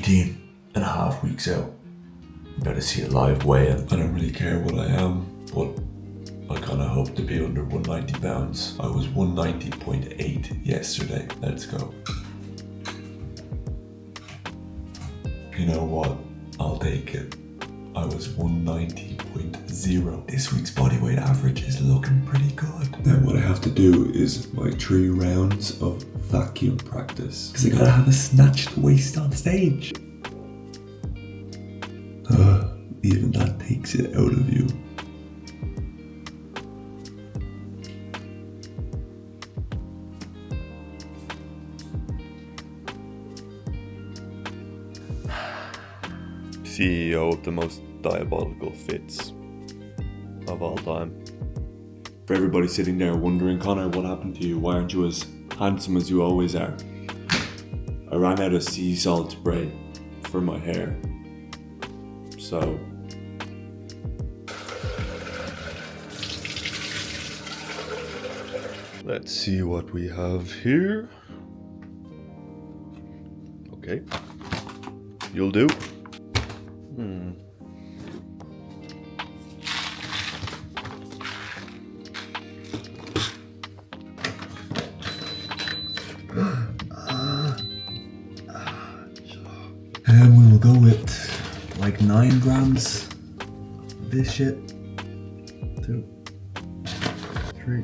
18.5 weeks out. I'm about to see a live weigh-in. I don't really care what I am, but I kind of hope to be under 190 pounds. I was 190.8 yesterday. Let's go. You know what? I'll take it. I was 190.0. This week's bodyweight average is looking pretty good. Now what I have to do is my 3 rounds of vacuum practice. Because I gotta have a snatched waist on stage. Even that takes it out of you. CEO of the most diabolical fits of all time. For everybody sitting there wondering, Conor, what happened to you? Why aren't you as handsome as you always are? I ran out of sea salt spray for my hair. So let's see what we have here. Okay, you'll do. And we will go with like 9 grams of this shit. 2, 3.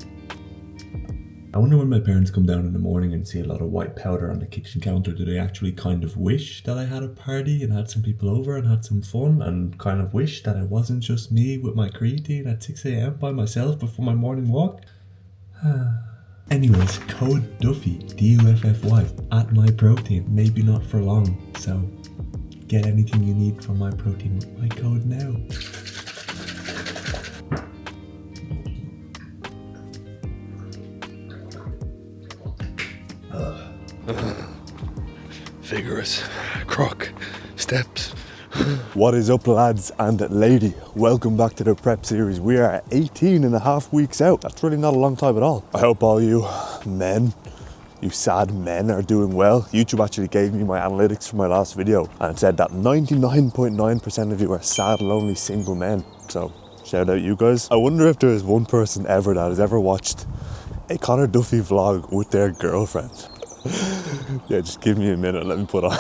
I wonder when my parents come down in the morning and see a lot of white powder on the kitchen counter, do they actually kind of wish that I had a party and had some people over and had some fun, and kind of wish that it wasn't just me with my creatine at 6 a.m. by myself before my morning walk? Anyways, code Duffy, D-U-F-F-Y, at MyProtein. Maybe not for long, so get anything you need from MyProtein with my code now. Vigorous croc steps. What is up, lads and lady? Welcome back to the prep series. We are 18.5 weeks out. That's really not a long time at all. I hope all you men, you sad men, are doing well. YouTube actually gave me my analytics for my last video and it said that 99.9% of you are sad, lonely, single men. So shout out you guys. I wonder if there is one person ever that has ever watched a Conor Duffy vlog with their girlfriend. Yeah, just give me a minute, let me put on.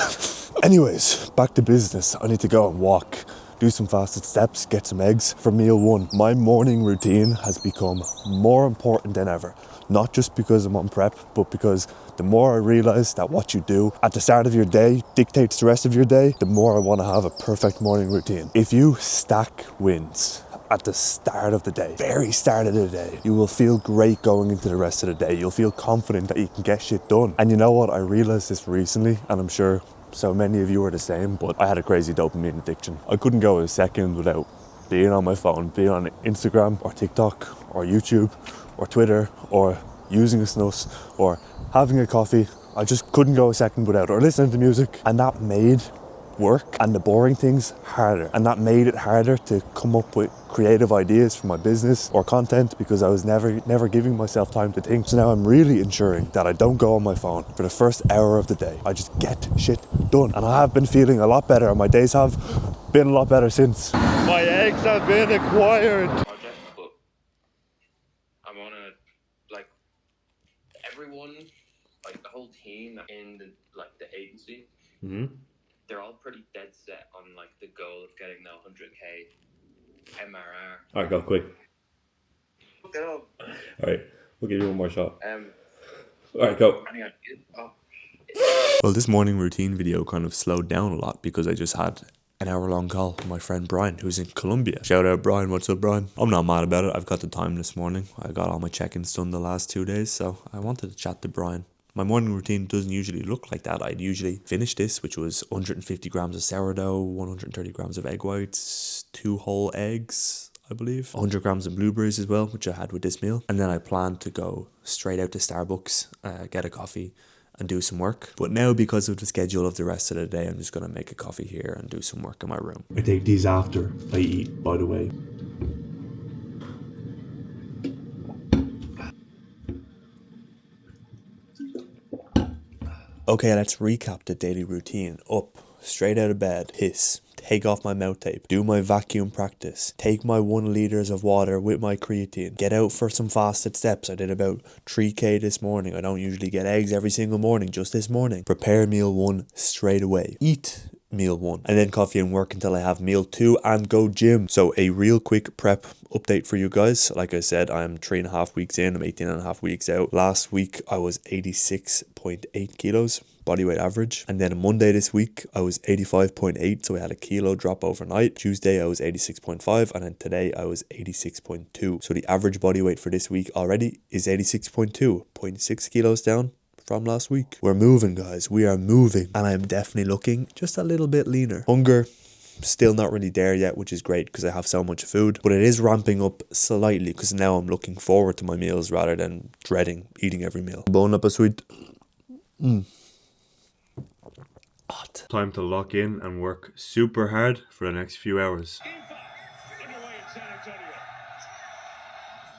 Anyways, back to business. I need to go and walk, do some fasted steps, get some eggs for meal 1. My morning routine has become more important than ever. Not just because I'm on prep, but because the more I realize that what you do at the start of your day dictates the rest of your day, the more I want to have a perfect morning routine. If you stack wins at the start of the day, very start of the day, you will feel great going into the rest of the day. You'll feel confident that you can get shit done. And you know what? I realized this recently, and I'm sure so many of you are the same, but I had a crazy dopamine addiction. I couldn't go a second without being on my phone, being on Instagram or TikTok or YouTube or Twitter or using a snus or having a coffee. I just couldn't go a second without it, or listening to music. And that made work and the boring things harder, and that made it harder to come up with creative ideas for my business or content because I was never giving myself time to think. So now I'm really ensuring that I don't go on my phone for the first hour of the day. I just get shit done, and I have been feeling a lot better, and my days have been a lot better since. My eggs have been acquired. Project, but I want to, like, everyone, like the whole team in the agency, they're all pretty dead set on like the goal of getting the 100k MRR. Alright, go quick. Look it up. Alright, we'll give you one more shot. Alright, go. Well, this morning routine video kind of slowed down a lot because I just had an hour-long call with my friend Brian, who's in Colombia. Shout out Brian, what's up Brian? I'm not mad about it, I've got the time this morning. I got all my check-ins done the last 2 days, so I wanted to chat to Brian. My morning routine doesn't usually look like that. I'd usually finish this, which was 150 grams of sourdough, 130 grams of egg whites, 2 whole eggs, I believe, 100 grams of blueberries as well, which I had with this meal. And then I planned to go straight out to Starbucks, get a coffee and do some work. But now, because of the schedule of the rest of the day, I'm just going to make a coffee here and do some work in my room. I take these after I eat, by the way. Okay, let's recap the daily routine. Up, straight out of bed, piss, take off my mouth tape, do my vacuum practice, take my 1 litre of water with my creatine, get out for some fasted steps. I did about 3k this morning. I don't usually get eggs every single morning, just this morning. Prepare meal 1 straight away. Eat meal 1 and then coffee and work until I have meal 2 and go gym. So a real quick prep update for you guys. Like I said, I'm 3.5 weeks in, I'm 18.5 weeks out. Last week I was 86.8 kilos body weight average, and then on Monday this week I was 85.8, so I had a kilo drop overnight. Tuesday I was 86.5, and then today I was 86.2. So the average body weight for this week already is 86.2, 0.6 kilos down from last week. We're moving, guys. We are moving, and I'm definitely looking just a little bit leaner. Hunger still not really there yet, which is great because I have so much food, but it is ramping up slightly because now I'm looking forward to my meals rather than dreading eating every meal. Bon appetit. Hot. Time to lock in and work super hard for the next few hours. Underway in San Antonio.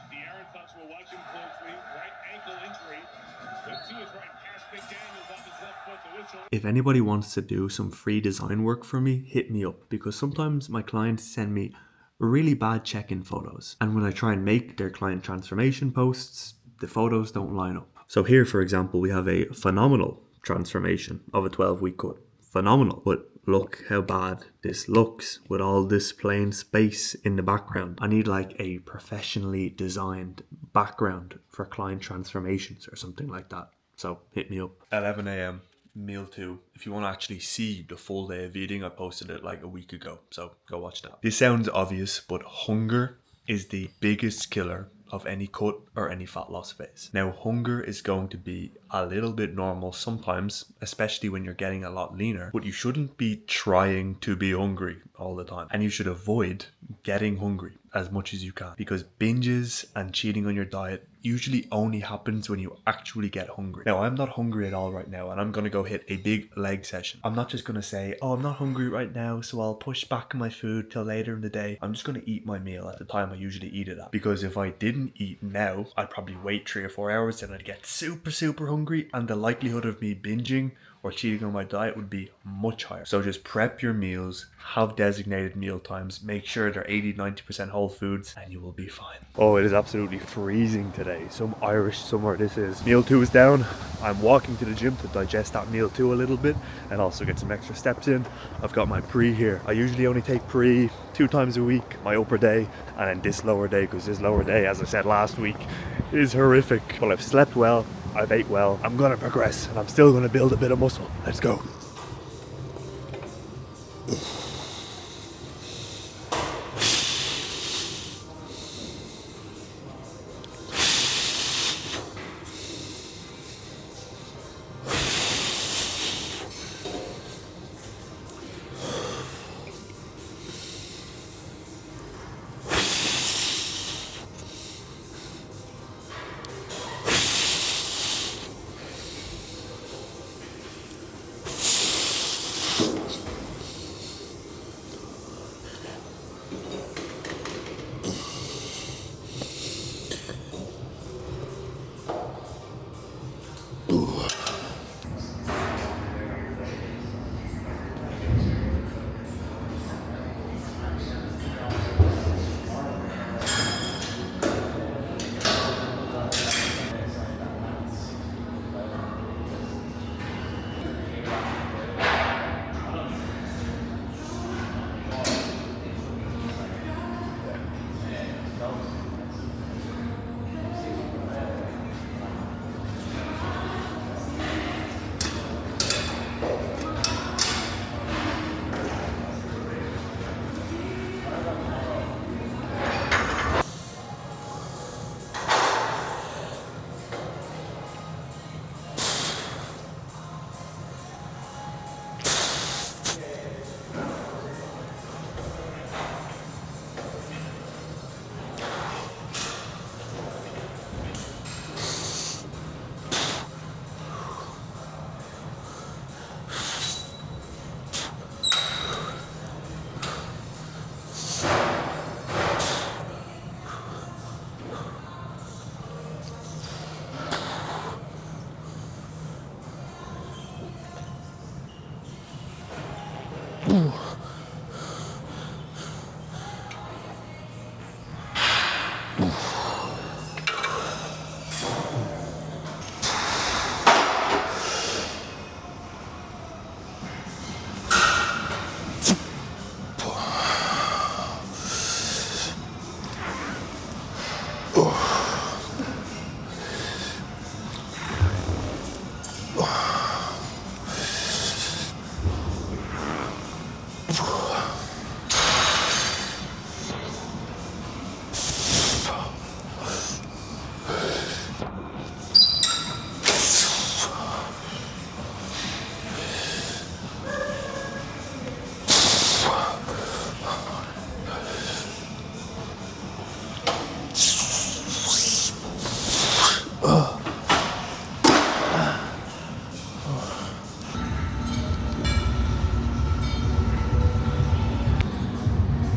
The Aaron Fox will watch him closely. Right ankle injury. But to his right past Big Daniels off his left foot. The whistle. If anybody wants to do some free design work for me, hit me up, because sometimes my clients send me really bad check-in photos, and when I try and make their client transformation posts, the photos don't line up. So here, for example, we have a phenomenal transformation of a 12-week cut. Phenomenal. But look how bad this looks with all this plain space in the background. I need like a professionally designed background for client transformations or something like that. So hit me up. 11 a.m. meal 2. If you want to actually see the full day of eating, I posted it like a week ago, so go watch that. This sounds obvious, but hunger is the biggest killer of any cut or any fat loss phase. Now, hunger is going to be a little bit normal sometimes, especially when you're getting a lot leaner, but you shouldn't be trying to be hungry all the time, and you should avoid getting hungry as much as you can, because binges and cheating on your diet usually only happens when you actually get hungry. Now, I'm not hungry at all right now, and I'm gonna go hit a big leg session. I'm not just gonna say, oh, I'm not hungry right now, so I'll push back my food till later in the day. I'm just gonna eat my meal at the time I usually eat it at, because if I didn't eat now, I'd probably wait 3 or 4 hours, and I'd get super hungry, and the likelihood of me binging or cheating on my diet would be much higher. So just prep your meals, have designated meal times, make sure they're 80-90% whole foods, and you will be fine. Oh, it is absolutely freezing today. Some Irish summer this is. Meal 2 is down. I'm walking to the gym to digest that meal 2 a little bit and also get some extra steps in. I've got my pre here. I usually only take pre 2 times a week, my upper day and then this lower day, because this lower day, as I said last week, is horrific. But I've slept well, I've ate well, I'm gonna progress, and I'm still gonna build a bit of muscle. Let's go.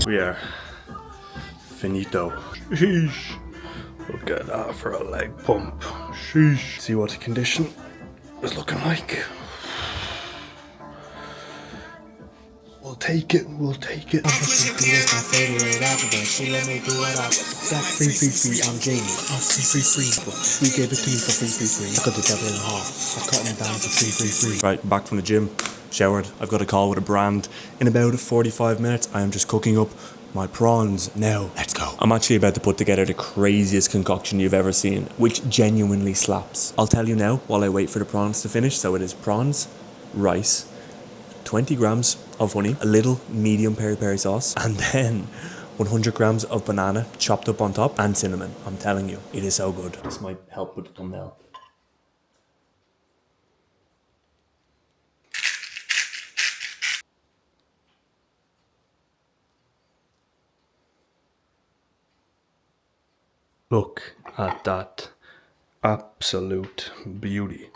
We are finito. Sheesh. Look at that for a leg pump. Sheesh. See what the condition is looking like. We'll take it, we'll take it. My favorite alphabet. She let me do what I got. Free, I'm Jamie. I'm free. We gave it to you for free. I cut the devil in half. I cut him down for free. Right, back from the gym, showered. I've got a call with a brand in about 45 minutes. I am just cooking up my prawns now. Let's go. I'm actually about to put together the craziest concoction you've ever seen, which genuinely slaps. I'll tell you now while I wait for the prawns to finish. So it is prawns, rice, 20 grams of honey, a little medium peri-peri sauce, and then 100 grams of banana chopped up on top, and cinnamon. I'm telling you, it is so good. This might help with the thumbnail. Look at that absolute beauty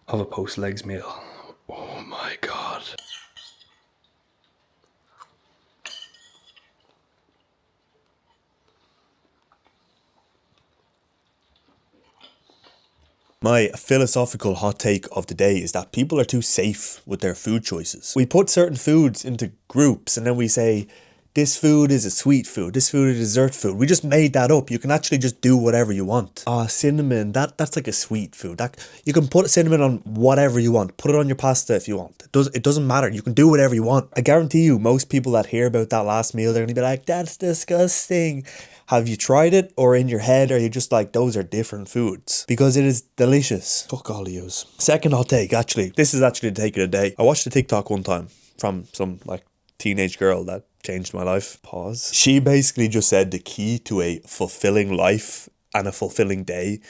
of a post-legs meal. Oh my God. My philosophical hot take of the day is that people are too safe with their food choices. We put certain foods into groups and then we say, this food is a sweet food, this food is a dessert food. We just made that up. You can actually just do whatever you want. Cinnamon, that's like a sweet food. You can put cinnamon on whatever you want. Put it on your pasta if you want. It doesn't matter. You can do whatever you want. I guarantee you, most people that hear about that last meal, they're gonna be like, that's disgusting. Have you tried it, or in your head are you just like, those are different foods? Because it is delicious. Fuck all of yous. Second hot take, actually. This is actually the take of the day. I watched a TikTok one time from some like teenage girl that changed my life. Pause. She basically just said the key to a fulfilling life and a fulfilling day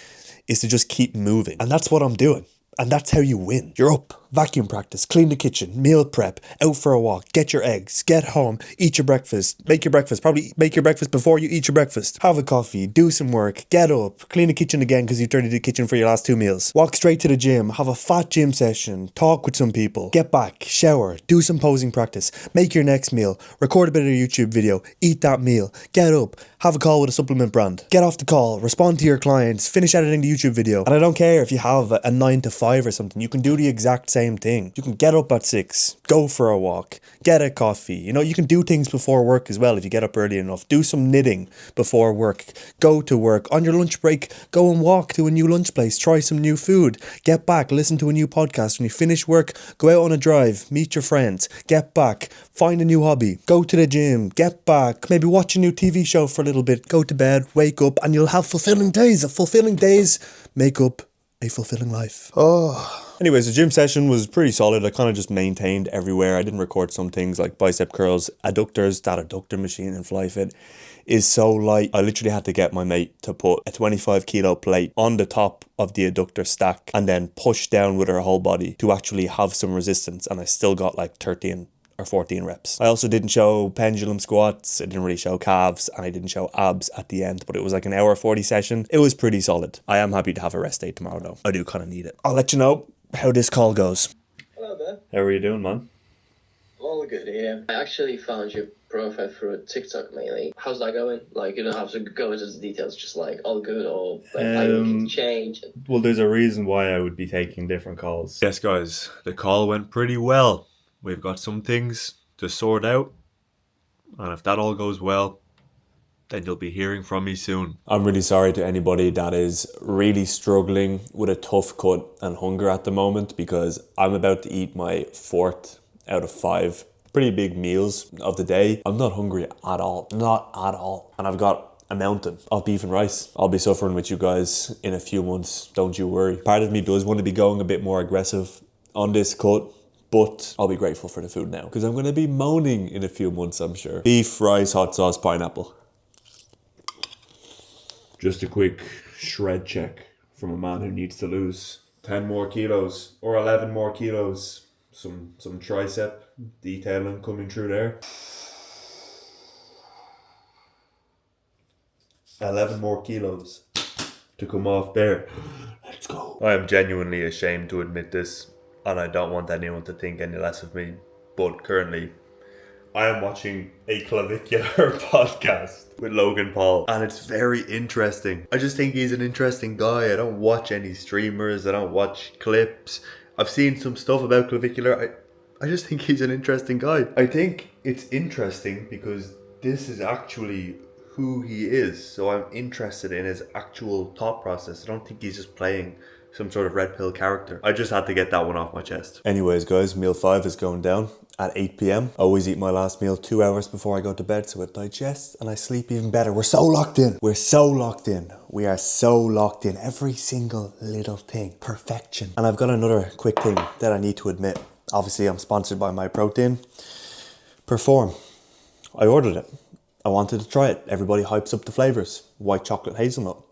is to just keep moving. And that's what I'm doing. And that's how you win. You're up, vacuum practice, clean the kitchen, meal prep, out for a walk, get your eggs, get home, eat your breakfast, make your breakfast, probably make your breakfast before you eat your breakfast, have a coffee, do some work, get up, clean the kitchen again because you dirtied the kitchen for your last 2 meals, walk straight to the gym, have a fat gym session, talk with some people, get back, shower, do some posing practice, make your next meal, record a bit of a YouTube video, eat that meal, get up, have a call with a supplement brand, get off the call, respond to your clients, finish editing the YouTube video. And I don't care if you have a 9 to 5 or something, you can do the exact same thing. You can get up at 6, go for a walk, get a coffee. You know, you can do things before work as well if you get up early enough. Do some knitting before work, go to work. On your lunch break, go and walk to a new lunch place, try some new food, get back, listen to a new podcast. When you finish work, go out on a drive, meet your friends, get back, find a new hobby, go to the gym, get back, maybe watch a new TV show for a little bit, go to bed, wake up, and you'll have fulfilling days. Fulfilling days make up a fulfilling life. Anyways, the gym session was pretty solid. I kind of just maintained everywhere. I didn't record some things like bicep curls, adductors. That adductor machine in FlyFit is so light. I literally had to get my mate to put a 25 kilo plate on the top of the adductor stack and then push down with her whole body to actually have some resistance. And I still got like 13 or 14 reps. I also didn't show pendulum squats, I didn't really show calves, and I didn't show abs at the end, but it was like an hour 40 session. It was pretty solid. I am happy to have a rest day tomorrow though. I do kind of need it. I'll let you know how this call goes. Hello there. How are you doing, man? All good here. I actually found your profile through TikTok mainly. How's that going? Like, you don't have to go into the details, just like all good or like how you can change. Well, there's a reason why I would be taking different calls. Yes, guys, the call went pretty well. We've got some things to sort out, and if that all goes well, then you'll be hearing from me soon. I'm really sorry to anybody that is really struggling with a tough cut and hunger at the moment, because I'm about to eat my 4th out of 5 pretty big meals of the day. I'm not hungry at all, not at all. And I've got a mountain of beef and rice. I'll be suffering with you guys in a few months, don't you worry. Part of me does want to be going a bit more aggressive on this cut, but I'll be grateful for the food now, because I'm going to be moaning in a few months, I'm sure. Beef, rice, hot sauce, pineapple. Just a quick shred check from a man who needs to lose 10 more kilos or 11 more kilos. Some tricep detailing coming through there. 11 more kilos to come off there. Let's go. I am genuinely ashamed to admit this, and I don't want anyone to think any less of me, but currently I am watching a clavicular podcast with Logan Paul, and it's very interesting. I just think he's an interesting guy. I don't watch any streamers, I don't watch clips. I've seen some stuff about clavicular. I just think he's an interesting guy. I think it's interesting because this is actually who he is. So I'm interested in his actual thought process. I don't think he's just playing some sort of red pill character. I just had to get that one off my chest. Anyways, guys, meal 5 is going down at 8 p.m. I always eat my last meal 2 hours before I go to bed, so it digests and I sleep even better. We're so locked in. We're so locked in. We are so locked in. Every single little thing. Perfection. And I've got another quick thing that I need to admit. Obviously, I'm sponsored by My Protein. Perform. I ordered it. I wanted to try it. Everybody hypes up the flavors. White chocolate hazelnut.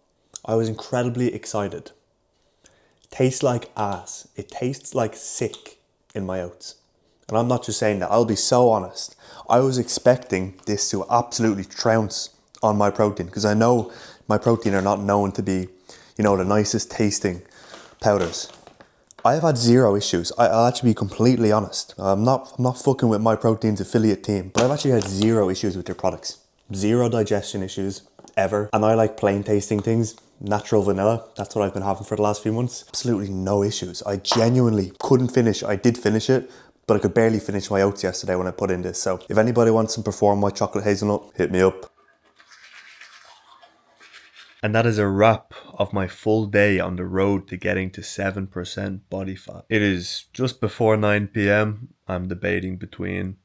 I was incredibly excited. Tastes like ass. It tastes like sick in my oats. And I'm not just saying that. I'll be so honest. I was expecting this to absolutely trounce on My Protein, because I know My Protein are not known to be, you know, the nicest tasting powders. I have had zero issues. I'll actually be completely honest. I'm not fucking with My Protein's affiliate team, but I've actually had zero issues with their products. Zero digestion issues ever. And I like plain tasting things. Natural vanilla. That's what I've been having for the last few months. Absolutely no issues. I genuinely couldn't finish. I did finish it, but I could barely finish my oats yesterday when I put in this. So if anybody wants some Perform White Chocolate Hazelnut, hit me up. And that is a wrap of my full day on the road to getting to 7% body fat. It is just before 9 p.m. I'm debating between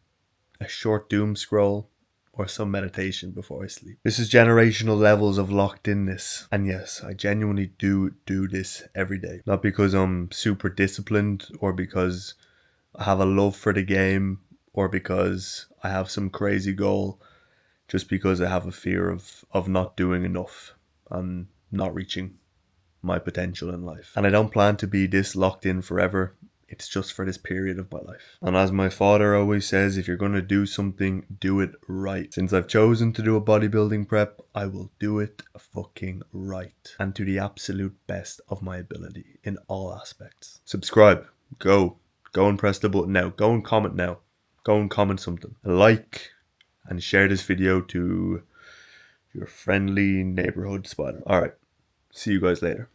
a short doom scroll or some meditation before I sleep. This is generational levels of locked inness. And yes, I genuinely do this every day. Not because I'm super disciplined or because I have a love for the game or because I have some crazy goal, just because I have a fear of not doing enough and not reaching my potential in life. And I don't plan to be this locked in forever. It's just for this period of my life. And as my father always says, if you're going to do something, do it right. Since I've chosen to do a bodybuilding prep, I will do it fucking right. And to the absolute best of my ability in all aspects. Subscribe. Go and press the button now. Go and comment now. Go and comment something. Like and share this video to your friendly neighborhood spotter. Alright, see you guys later.